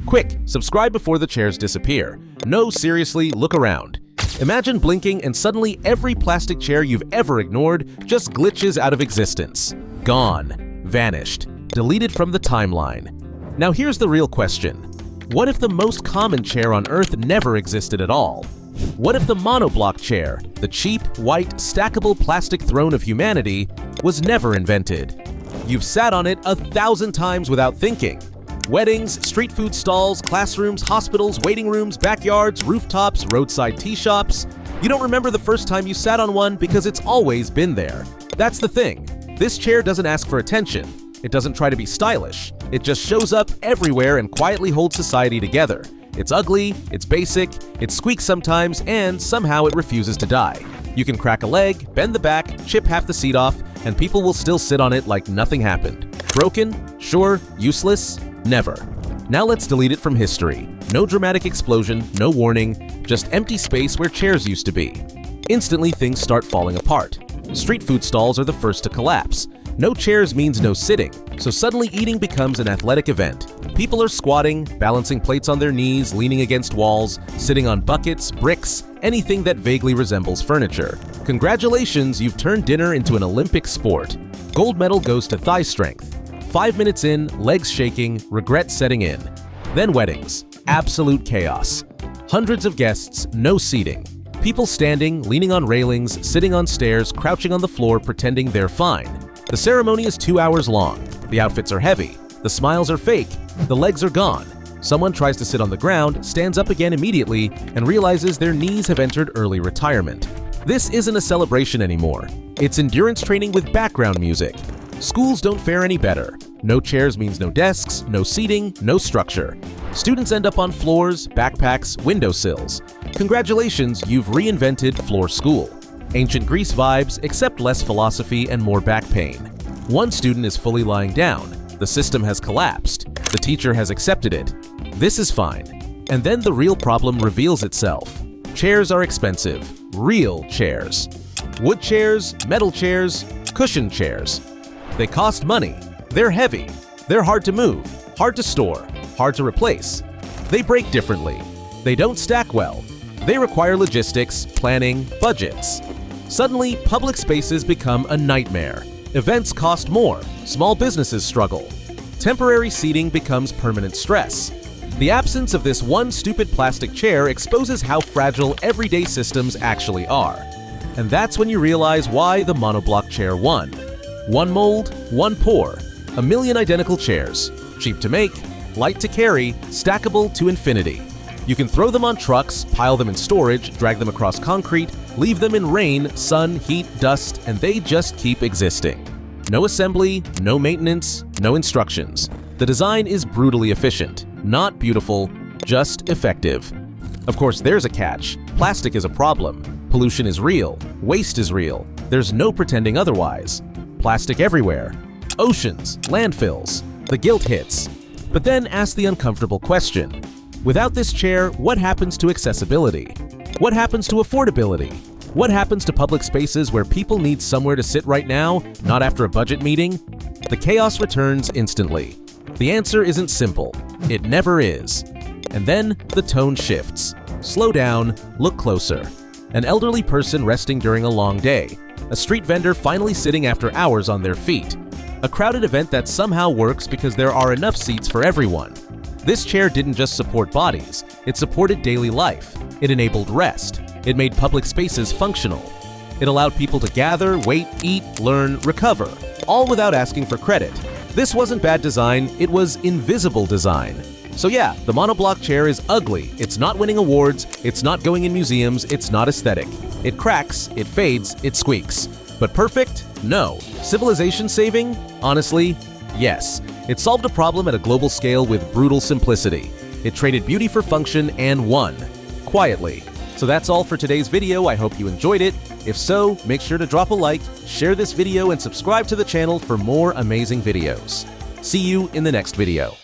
Quick, subscribe before the chairs disappear. No, seriously, look around. Imagine blinking and suddenly every plastic chair you've ever ignored just glitches out of existence. Gone. Vanished. Deleted from the timeline. Now here's the real question. What if the most common chair on Earth never existed at all? What if the monobloc chair, the cheap, white, stackable plastic throne of humanity, was never invented? You've sat on it 1,000 times without thinking. Weddings, street food stalls, classrooms, hospitals, waiting rooms, backyards, rooftops, roadside tea shops. You don't remember the first time you sat on one because it's always been there. That's the thing. This chair doesn't ask for attention. It doesn't try to be stylish. It just shows up everywhere and quietly holds society together. It's ugly, it's basic, it squeaks sometimes, and somehow it refuses to die. You can crack a leg, bend the back, chip half the seat off, and people will still sit on it like nothing happened. Broken? Sure. Useless? Never. Now let's delete it from history. No dramatic explosion, no warning, just empty space where chairs used to be. Instantly, things start falling apart. Street food stalls are the first to collapse. No chairs means no sitting, so suddenly eating becomes an athletic event. People are squatting, balancing plates on their knees, leaning against walls, sitting on buckets, bricks, anything that vaguely resembles furniture. Congratulations, you've turned dinner into an Olympic sport. Gold medal goes to thigh strength. 5 minutes in, legs shaking, regret setting in. Then weddings. Absolute chaos. Hundreds of guests, no seating. People standing, leaning on railings, sitting on stairs, crouching on the floor, pretending they're fine. The ceremony is 2 hours long. The outfits are heavy. The smiles are fake. The legs are gone. Someone tries to sit on the ground, stands up again immediately, and realizes their knees have entered early retirement. This isn't a celebration anymore. It's endurance training with background music. Schools don't fare any better. No chairs means no desks, no seating, no structure. Students end up on floors, backpacks, windowsills. Congratulations, you've reinvented floor school. Ancient Greece vibes, except less philosophy and more back pain. One student is fully lying down. The system has collapsed. The teacher has accepted it. This is fine. And then the real problem reveals itself. Chairs are expensive. Real chairs. Wood chairs, metal chairs, cushion chairs. They cost money. They're heavy. They're hard to move, hard to store, hard to replace. They break differently. They don't stack well. They require logistics, planning, budgets. Suddenly, public spaces become a nightmare. Events cost more. Small businesses struggle. Temporary seating becomes permanent stress. The absence of this one stupid plastic chair exposes how fragile everyday systems actually are. And that's when you realize why the monobloc chair won. One mold, one pour. 1 million identical chairs. Cheap to make, light to carry, stackable to infinity. You can throw them on trucks, pile them in storage, drag them across concrete, leave them in rain, sun, heat, dust, and they just keep existing. No assembly, no maintenance, no instructions. The design is brutally efficient. Not beautiful, just effective. Of course, there's a catch. Plastic is a problem. Pollution is real. Waste is real. There's no pretending otherwise. Plastic everywhere. Oceans, landfills. The guilt hits. But then ask the uncomfortable question. Without this chair, what happens to accessibility? What happens to affordability? What happens to public spaces where people need somewhere to sit right now, not after a budget meeting? The chaos returns instantly. The answer isn't simple. It never is. And then the tone shifts. Slow down, look closer. An elderly person resting during a long day. A street vendor finally sitting after hours on their feet. A crowded event that somehow works because there are enough seats for everyone. This chair didn't just support bodies, it supported daily life. It enabled rest. It made public spaces functional. It allowed people to gather, wait, eat, learn, recover, all without asking for credit. This wasn't bad design, it was invisible design. So yeah, the monobloc chair is ugly. It's not winning awards, it's not going in museums, it's not aesthetic. It cracks, it fades, it squeaks. But perfect? No. Civilization saving? Honestly, yes. It solved a problem at a global scale with brutal simplicity. It traded beauty for function and won. Quietly. So that's all for today's video. I hope you enjoyed it. If so, make sure to drop a like, share this video, and subscribe to the channel for more amazing videos. See you in the next video.